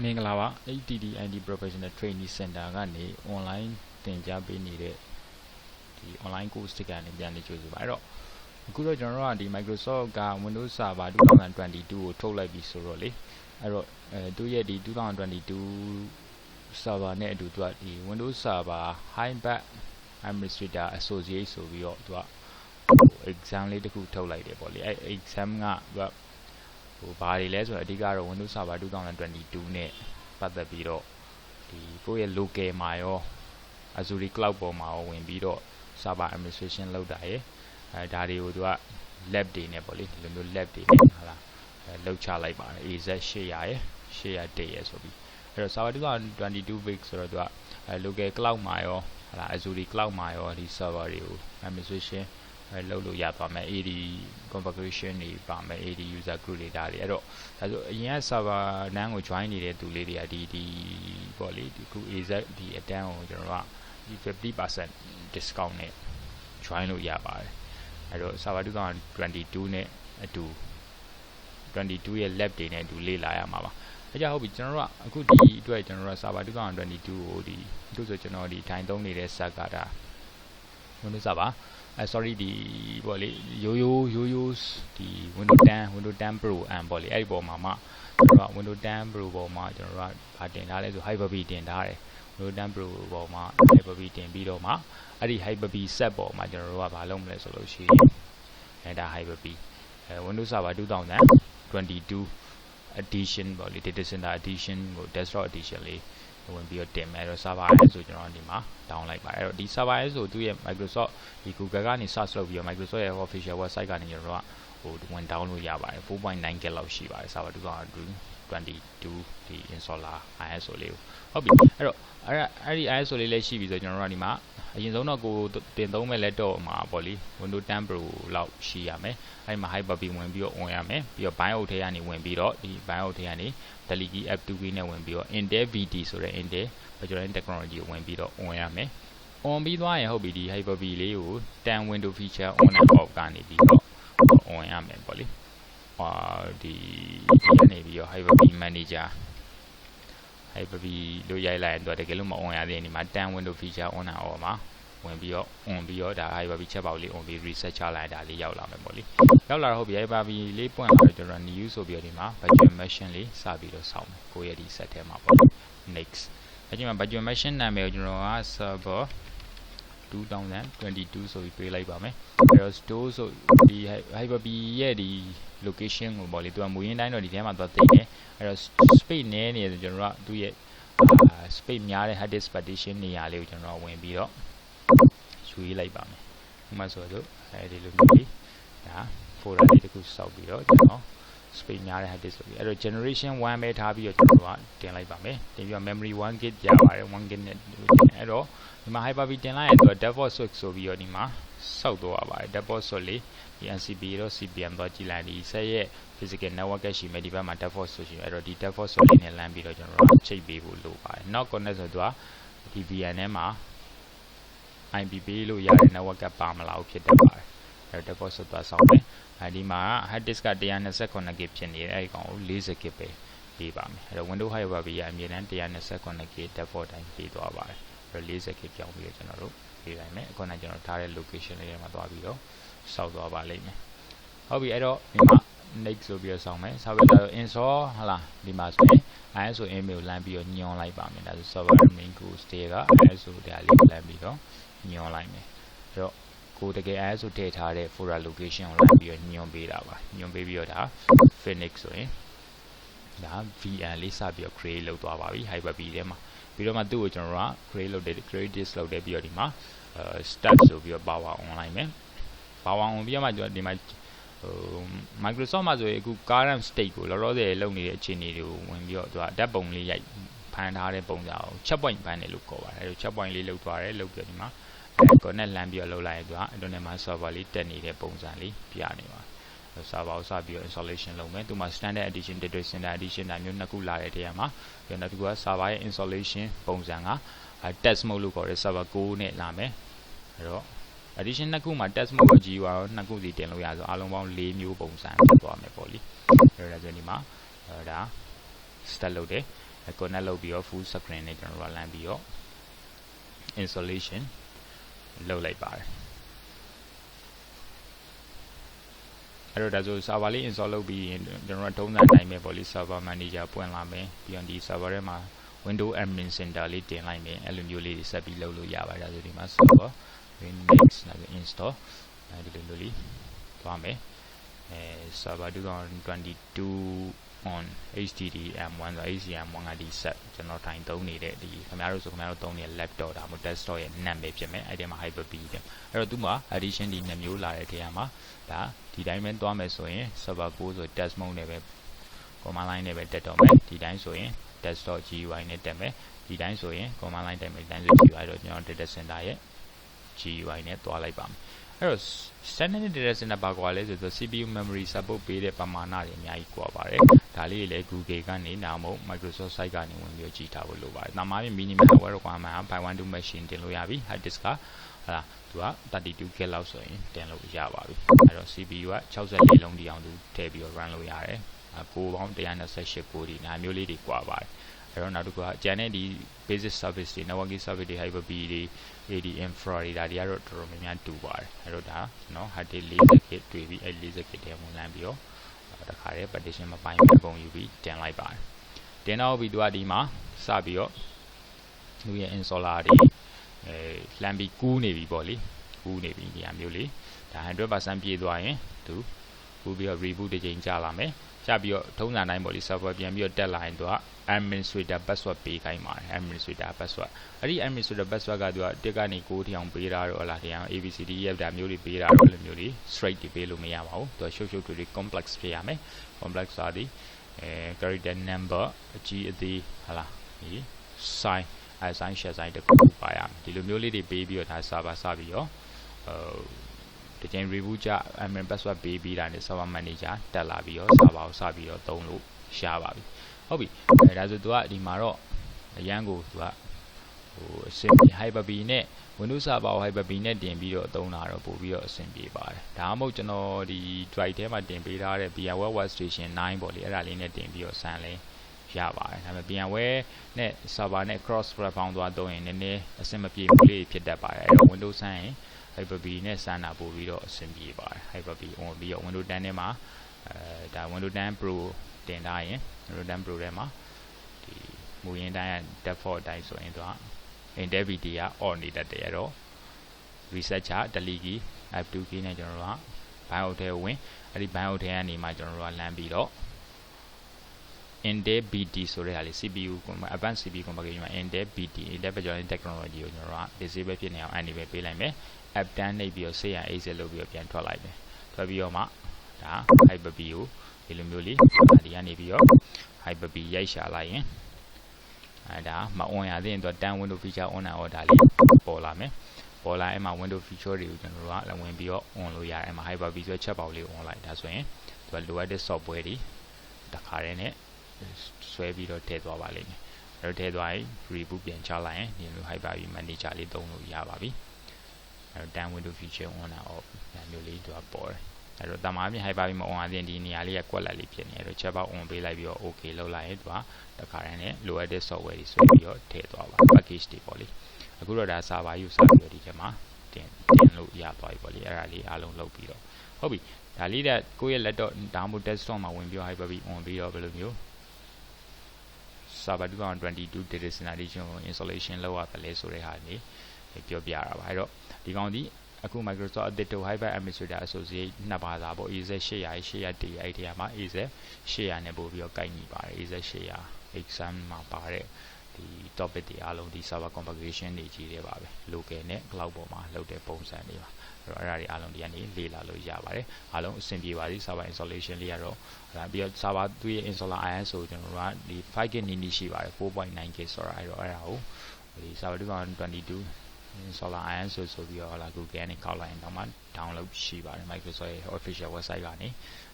မင်္ဂလာပါ ATTID Professional Training Center ကနေ online သင်ကြားပေးနေတဲ့ဒီ online course တစ်ကနေပြန်နေကြိုဆိုပါအဲ့တော့အခုတော့ကျွန်တော်တို့ကဒီ Microsoft က Windows Server 2022ကိုထုတ်လိုက်ပြီဆိုတော့လေအဲ့တော့သူရဲ့ဒီ2022 server နဲ့အတူသူကဒီ Windows Server High-Bat Administrator Associate ဆိုပြီးတော့သူကexam လေးတစ်ခုထုတ်လိုက်တယ်ပေါ့လေအဲ့ exam ကသူကဘာတွေလဲဆိုတော့အဓိကတော့ Windows Server 2022နဲ့ပတ်သက်ပြီးတော့ဒီကိုယ့်ရဲ့ local မှာရော Azure Cloud ပေါ်မှာရောဝင်ပြီးတော့ server administration လုပ်တာရယ်ဒါတွေကိုသူက lab တွေနဲ့ပေါ့လေဒီလိုမျိုး lab တွေနဲ့ဟာလားလောက်ချလိုက်ပါတယ် AZ 800ရယ်800ရယ်ဆိုပြီးအဲ့တော့ server 2022 week ဆိုတော့သူကlocal cloud မှာရောဟာလား Azure Cloud မှာရောဒီ server တွေကို administration လုပ်လို့ရသွားမယ် AD configuration တွေပါမယ် AD user group တွေဒါတွေအဲ့တော့ဒါဆိုအရင်က server နန်းကို join နေတဲ့သူလေးတွေကဒီပေါ့လေဒီခု AZ ဒီအတန်းကိုကျွန်တော်ကဒီ 50% discount နဲ့ join လို့ရပါတယ်အဲ့တော့ server 2022နဲ့အတူ22ရဲ့ lab တွေနဲ့အတူလေ့လာရမှာပါအဲ့ကြောင့်ဟုတ်ပြီကျွန်တော်တို့ကအခုဒီအတွက်ကျွန်တော်တို့ server 2022ကိုဒီတို့ဆိုကျွန်တော်ဒီထိုင်သုံးနေတဲ့ set ကဒါ Windows Server sorry ဒီပေါ့လေရိုးရိုးဒီ Windows 10 Pro M ပေါ့လေအဲ့ဒီပေါ်မှာမှကျွန်တော်က Windows 10 Pro ပေါ်မှာကျွန်တော်ကဗာတင်ထားလဲဆို Hyper-V တင်ထားတယ် Windows 10 Pro ပေါ်မှာ Hyper-V တင်ပြီးတော့မှအဲ့ဒီ Hyper-V set ပေါ်မှာကျွန်တော်တို့ကဘာလုပ်မလဲဆိုလို့ရှိရင်ဒါ Hyper-V Windows Server 2022 edition ပေါ့လေ data center edition ကို desktop edition လေးဝင်ပြီးတော့တင်မယ်အဲ့တော့ server S ဆိုကျွန်တော်ဒီမှာ down လိုက်ပါအဲ့တော့ဒီ server S ဆိုသူ့ရဲ့ Microsoft ဒီ Google ကနေ search လုပ်ပြီးတော့ Microsoft ရဲ့ official website ကနေကျွန်တော်တို့ကဝင် down လို့ရပါတယ် 4.9 GB လောက်ရှိပါတယ် server 2022ဒီ installer ISO လေးကိုဟုတ်ပြီအဲ့တော့အဲ့ဒီ ISO လေးလည်းရှိပြီဆိုကျွန်တော်တို့ကဒီမှာအရင်ဆုံးတော့ကိုတင်သုံးမဲ့ laptop မှာပေါ့လေ Windows 10 Pro လောက်ရှိရမယ်အဲ့မှာ Hyper-V ဝင်ပြီးတော့ on ရမယ်ပြီးတော့ BIOS ထဲကနေဝင်ပြီးတော့ဒီ BIOS ထဲကနေ Delete key F2 key နဲ့ဝင်ပြီးတော့ Intel VT ဆိုတဲ့ Intel Virtual Technology ကိုဝင်ပြီးတော့ on ရမယ် on ပြီးသွားရင်ဟုတ်ပြီဒီ Hyper-V လေးကို10 window feature on and off ကနေပြီးတော့ on ရမယ်ပေါ့လေဒီကနေပြီးတော့ Hyper-V Manager Hyper-V လို့ရိုက်လိုက်ရင်တော့တကယ်လို့မ on ရသေးရင်ဒီမှာ10 window feature on and off မှာဝင်ပြီးတော့ on ပြီးတော့ဒါ Hyper-V ချက်ပေါက်လေး on ပြီး reset ချလိုက်တာလေးရောက်လာမယ်ပေါ့လေရောက်လာတော့ဟုတ်ပြီ Hyper-V လေးပွင့်လာတော့ကျွန်တော် new ဆိုပြီးတော့ဒီမှာ virtual machine လေးစပြီးတော့ဆောင်းမယ်ကိုရဲ့ဒီ set ထဲမှာပေါ့ next အဲ့ဒီမှာ virtual machine နာမည်ကိုကျွန်တော်က server 2022ဆိုပြီးပေးလိုက်ပါမယ်အဲ့တော့ store ဆိုဒီ Hyper-V ရဲ့ဒီ location ကိုပေါ့လေသူကမူရင်းတိုင်းတော့ဒီထဲမှာသွားသိတယ်အဲ့တော့ space နည်းနေတယ်ကျွန်တော်ကသူ့ရဲ့ space များတဲ့ hard disk partition နေရာလေးကိုကျွန်တော်ဝင်ပြီးတော့ရွေးလိုက်ပါမယ်ဥပမာဆိုတော့အဲဒီလိုမျိုးလေးဒါ folder လေးတစ်ခုစောက်ပြီးတော့ကျွန်တော် space များတဲ့ hard disk ဆိုပြီးအဲ့တော့ generation 1ပဲထားပြီးတော့ကျွန်တော်ကတင်လိုက်ပါမယ်တင်ပြီးတော့ memory 1 GB ရပါတယ်1 GB နဲ့အဲ့တော့ဒီမှာ Hyper-V တင်လိုက်ရင်သူက default switch ဆိုပြီးတော့ဒီမှာစောက်တော့ပါတယ် default switch လေးဒီ NCP တော့ CPM တော့ကြည့်လိုက်ဒီဆက်ရဲ့ physical network ကရှိမယ်ဒီဘက်မှာ default switch ရှိမယ်အဲ့တော့ဒီ default switch လေးနဲ့လမ်းပြီးတော့ကျွန်တော်တို့ချိတ်ပေးဖို့လိုပါတယ်နောက် connect ဆိုတော့သူကဒီ VN ထဲမှာ IP ပေးလို့ရတဲ့ network ကပါမလာဘူးဖြစ်တတ်ပါတယ်အဲ့တော့ default switch သွားဆောက်မယ်အဲဒီမှာ hard disk က 128GB ဖြစ်နေတယ်အဲဒီကောင်ကို 40GB ပဲပေးပါမယ်အဲ့တော့ Windows Hyper-V ရအမြဲတမ်း 128GB default တိုင်းပေးသွားပါတယ်အဲ့တော့ 40GB ပြောင်းပြီးတော့ကျွန်တော်တို့ပေးလိုက်မယ်အခုနကကျွန်တော်ထားတဲ့ location လေးထဲမှာသွားပြီးတော့စောက်သွားပါလိမ့်မယ်ဟုတ်ပြီအဲ့တော့ဒီမှာ next ဆိုပြီးတော့ဆောက်မယ်ဆောက်ပြီးတော့ install ဟလာဒီမှာဆိုရင် ISO email လမ်းပြီးတော့ညွှန်လိုက်ပါမယ်ဒါဆို server main course တွေက ISO တရားလေးလမ်းပြီးတော့ညွှန်လိုက်မယ်အဲ့တော့ကိုတကယ် ISO ထည့်ထားတဲ့ folder location ကိုလမ်းပြီးတော့ညွှန်ပေးတာပါညွှန်ပေးပြီးတော့ဒါ finish ဆိုရင်ဒါ VN လေးစပြီးတော့ create လုပ်သွားပါပြီ Hyper-V ထဲမှာပြီးတော့မှသူ့ကိုကျွန်တော်က create လုပ်တယ် create disk လုပ်တယ်ပြီးတော့ဒီမှာstart ဆိုပြီးတော့ power on လိုက်မယ် power on ပြီးတော့မှကျွန်တော်ဒီမှာMicrosoft မှာဆိုရင်အခု current state ကိုလောလောဆယ်လုပ်နေတဲ့အခြေအနေတွေကိုဝင်ပြီးတော့သူကဓာတ်ပုံလေးရိုက်ဖန်ထားတဲ့ပုံစံကို check point ဖန်တယ်လို့ခေါ်ပါတယ်အဲ check point လေးလုပ်သွားတယ်လုပ်ပြီးဒီမှာconnect လမ်းပြီးတော့လုပ်လိုက်ရင်သူက internet မှာ server လေးတက်နေတဲ့ပုံစံလေးပြနေပါserver ကိုစပြီးတော့ installation လုပ်မယ်သူမှာ standard edition data center edition ဒါမျိုးနှစ်ခုလာတဲ့နေရာမှာပြီးတော့သူက server ရဲ့ installation ပုံစံက test mode လို့ခေါ်တဲ့ server 6နဲ့လာမယ်အဲ့တော့ edition နှစ်ခုမှာ test mode ကိုကြည့်ရတော့နှစ်ခုစီတင်လို့ရဆိုအားလုံးပေါင်း၄မျိုးပုံစံဖြစ်သွားမယ်ပေါ့လေအဲ့ဒါဆိုဒီမှာဒါ start လုပ်တယ် connect လုပ်ပြီးတော့ full screen နဲ့ကျွန်တော်တို့လမ်းပြီးတော့ installation လုပ်လိုက်ပါတယ်အဲ့တော့ဒါဆို server လေး install လုပ်ပြီးရင်ကျွန်တော်တို့ထုံးစံတိုင်းပဲပေါ့လေ server manager ပွင့်လာမယ်ပြီးတော့ဒီ server ထဲမှာ window admin center လေးတင်လိုက်မယ်အဲ့လိုမျိုးလေးဆက်ပြီးလုပ်လို့ရပါတယ်ဒါဆိုဒီမှာ server windows install ဒီလိုမျိုးလေးသွားမယ်server 2022 on HDDM1 ဆို HDDM1 ကဒီ set ကျွန်တော်ထိုင်သုံးနေတဲ့ဒီခင်ဗျားတို့ဆိုခင်ဗျားတို့သုံးနေတဲ့ laptop ဒါမှမဟုတ် desktop ရဲ့နာမည်ဖြစ်မယ်အဲ့ဒီမှာ Hyper-V တယ်အဲ့တော့သူမှာ addition ဒီ2မျိုးလာတဲ့ထဲမှာဒါဒီတိုင်းပဲသွားမယ်ဆိုရင် server 9ဆို test mode နဲ့ပဲ command line နဲ့ပဲတက်တော့မယ်ဒီတိုင်းဆိုရင် desktop GUI နဲ့တက်မယ်ဒီတိုင်းဆိုရင် command line တက်မယ်ဒီတိုင်းဆို GUI တော့ကျွန်တော် data center ရဲ့ GUI နဲ့သွားလိုက်ပါမယ်အဲ့တော့ standard data center ပါကွာလဲဆိုတော့ CPU memory support ပေးတဲ့ပမာဏတွေအများကြီးကွာပါတယ်ဒါလေးတွေလည်း Google ကနေနားမဟုတ် Microsoft site ကနေဝင်ပြီးကြည့်ထားဖို့လိုပါတယ်။ဒါမှမဟုတ် minimum power requirement 512 machine တင်လို့ရပြီ။ hard disk ကဟာသူက 32GB လောက်ဆိုရင်တင်လို့ရပါပြီ။အဲ့တော့ CPU က64လုံးဒီအောင်သူထည့်ပြီးတော့ run လို့ရတယ်။ကိုပေါင်း128ကိုဒီနာမျိုးလေးတွေကွာပါတယ်။အဲ့တော့နောက်တစ်ခုကကျန်တဲ့ဒီ basic service တွေ networking service တွေ Hyper-V တွေ AD infra တွေဒါတွေကတော့တော်တော်များများတူပါတယ်။အဲ့တော့ဒါနော် hard disk 40GB တွေ့ပြီးအဲ့ 40GB ထဲမှာလမ်းပြီးတော့တခါတည်း partition မပိုင်းပုံယူပြီးတင်လိုက်ပါတယ်တင်တော့ပြီးတော့ဒီမှာစပြီးတော့သူရဲ့ installer တွေလှမ်းပြီးကူးနေပြီပေါ့လေကူးနေပြီဒီအမျိုးလေးဒါ 100% ပြည့်သွားရင်သူကူးပြီးတော့ reboot တစ်ချိန်ကြာလာမယ်ကြာပြီးတော့ထုံးစံတိုင်းပေါ့လေ server ပြန်ပြီးတော့တက်လာရင်သူက administrator password ပေးခိုင်းပါတယ် administrator password အဲ့ဒီ administrator password ကသူက1ကနေ9ထိအောင်ပေးတာတော့ဟလာတရား ABCDEF ဒါမျိုးတွေပေးတာတော့လိုမျိုးတွေ straight တွေပေးလို့မရပါဘူးသူကရှုပ်ထွေး complex ဖြစ်ရမယ် complex ဆိုသည်character number အကြီးအသေးဟလာဒီ sign sign share sign တခုပါရမယ်ဒီလိုမျိုးလေးတွေပေးပြီးတော့ဒါ server စပြီးတော့ဒီချိန် reboot ကြ admin password ပေးပြီးတာနဲ့ server manager တက်လာပြီးတော့ server ကိုစပြီးတော့သုံးလို့ရပါပြီဟုတ်ပြီဒါဆိုသူကဒီမှာတော့အရန်ကိုသူကအဆင်ပြေ Hyper-V နဲ့ Windows Server ကို Hyper-V နဲ့တင်ပြီးတော့သုံးတာတော့ပို့ပြီးတော့အဆင်ပြေပါတယ်ဒါမှမဟုတ်ကျွန်တော်ဒီ drive ထဲမှာတင်ပေးထားတဲ့ VMware Workstation 9ပေါ့လေအဲ့ဒါလေးနဲ့တင်ပြီးတော့ဆန်လဲရပါတယ်ဒါပေမဲ့ VMware နဲ့ server နဲ့ cross platform သွားသုံးရင်နည်းနည်းအဆင်မပြေမှုလေးဖြစ်တတ်ပါတယ်အဲ့တော့ Windows ဆန်ရင် Hyper-V နဲ့ဆန်တာပို့ပြီးတော့အဆင်ပြေပါတယ် Hyper-V on ပြီးတော့ Windows 10ထဲမှာဒါ Windows 10 Pro တင်ထားရင် Windows 10 Pro ထဲမှာဒီမူရင်းတိုင်း default အတိုင်းဆိုရင်သူက Intel-VD က on နေတတ်တယ်အဲ့တော့ reset ချ delete key F2 key နဲ့ကျွန်တော်တို့က BIOS ထဲဝင်အဲ့ဒီ BIOS ထဲကနေမှကျွန်တော်တို့ကလမ်းပြီးတော့ Intel-VD ဆိုတဲ့ဟာလေး CPU advanced CPU configuration မှာ Intel-VD Intel Virtual Technology ကိုကျွန်တော်တို့က disable ဖြစ်နေအောင် enable ပေးလိုက်မယ် F10 နှိပ်ပြီးတော့ save and exit လုပ်ပြီးတော့ပြန်ထွက်လိုက်မယ်ထွက်ပြီးတော့မှဒါ Hyper-V ကိုဒီလိုမျိုးလေးဒီကနေပြီးတော့ Hyper-V ရိုက်ရှာလိုက်ရင်ဒါမ on ရသေးရင်တော့ 10 window feature on and order လေးပေါ်လာမယ်ပေါ်လာအဲ့မှာ window feature တွေကိုကျွန်တော်တို့ကဝင်ပြီးတော့ on လို့ရတယ်အဲ့မှာ Hyper-V ဆိုချက်ပေါက်လေး on လိုက်ဒါဆိုရင်သူကလိုအပ်တဲ့ software တွေတခါတည်းနဲ့ဆွဲပြီးတော့ထည့်သွားပါလိမ့်မယ်အဲ့တော့ထည့်သွားရင် reboot ပြန်ချလိုက်ရင်ဒီလို Hyper-V manager လေးသုံးလို့ရပါပြီအဲ့တော့ 10 window feature on and off ဒါမျိုးလေးသူကပေါ်တယ်အဲ့တော့တမားပြင် Hyper-V မ on ရသေးရင်ဒီနေရာလေးကကွက်လက်လေးဖြစ်နေအဲ့တော့ချက်ပေါက် on ပေးလိုက်ပြီးတော့ okay လုပ်လိုက်ရင်သူကတခါတည်းနဲ့လိုအပ်တဲ့ software တွေဆွဲပြီးတော့ထည့်သွားပါ package တွေပေါ့လေအခုတော့ဒါ server ယူစပြီးတော့ဒီထဲမှာတင်လို့ရသွားပြီပေါ့လေအဲ့ဒါလေးအားလုံးလုပ်ပြီးတော့ဟုတ်ပြီဒါလေးတဲ့ကိုယ့်ရဲ့ laptop ဒါမှမဟုတ် desktop မှာဝင်ပြီးတော့ Hyper-V on ပြီးတော့ဘယ်လိုမျိုး server 2022 data center edition ကို installation လုပ်ရပါလဲဆိုတဲ့ဟာလေးပြောပြရတာပါအဲ့တော့ဒီကောင်ဒီအခု Microsoft Addito Hyper Administrator Associate နှစ်ဘာသာပေါ့ AZ800 800 အဲ့ဒီမှာ AZ800 နဲ့ပို့ပြီးတော့ကိုက်ညီပါတယ် AZ800 exam မှာပါတဲ့ဒီ topic တွေအားလုံးဒီ server configuration တွေကြီးတယ်ပါပဲ local နဲ့ cloud ပေါ်မှာလုပ်တဲ့ပုံစံတွေပါအဲ့တော့အဲ့ဒါတွေအားလုံးဒီကနေလေ့လာလို့ရပါတယ်အားလုံးအဆင်ပြေပါသည် server installation လေးကတော့ပြီးတော့ server သူ့ရဲ့ installer ISO ကျွန်တော်တို့ကဒီ 5K နီးနီးရှိပါတယ် 4.9K ဆိုတာအဲ့တော့အဲ့ဒါကိုဒီ server 2022 installer ISO ဆိုပြီးတော့ဟလာ Google ကနေကောက်လိုက်ရင်တော့မှ download ရှိပါတယ် Microsoft ရဲ့ official website ကနေ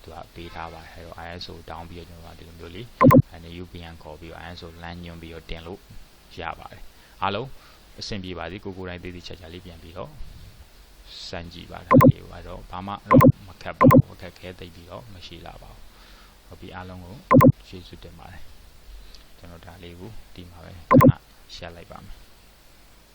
သူကပေးထားပါတယ်အဲ့တော့ ISO down ပြီးတော့ကျွန်တော်တို့ဒီလိုမျိုးလေးအဲ့ဒါ UPN ခေါ်ပြီးတော့ ISO လမ်းညွှန်ပြီးတော့တင်လို့ရပါတယ်အားလုံးအဆင်ပြေပါသည်ကိုယ်တိုင်သေးသေးချာချာလေးပြန်ပြီးတော့စမ်းကြည့်ပါဒါလေးကိုအဲ့တော့ဘာမှတော့မခက်ပါဘူးအခက်ခဲသိပြီးတော့မရှိလာပါဘူးဟုတ်ပြီအားလုံးကိုကျေးဇူးတင်ပါတယ်ကျွန်တော် ဒါလေးကိုဒီမှာပဲခဏရှက်လိုက်ပါမယ်